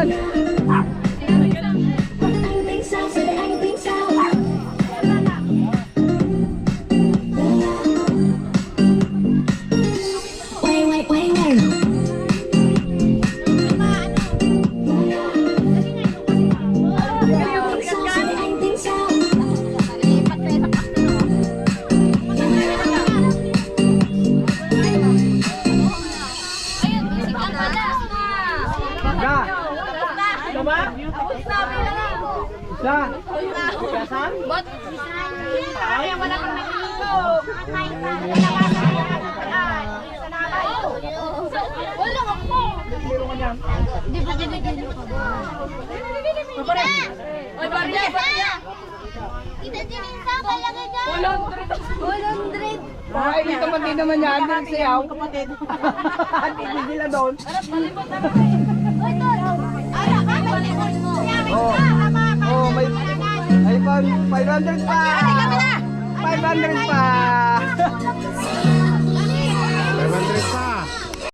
yan. Isa. Kasan? Bot. Ay, wala kang nagluto. Wala ako. Di ba dinigil ko? Oy, barya, barya. Kita din sa palagay ka. 100. Ay, dito man din naman yan. Din siyaw. Kapatid. Hindi sila doon. Oy, tol. Ara ka, palibot mo. Oh, may 500 pa. 500 pa.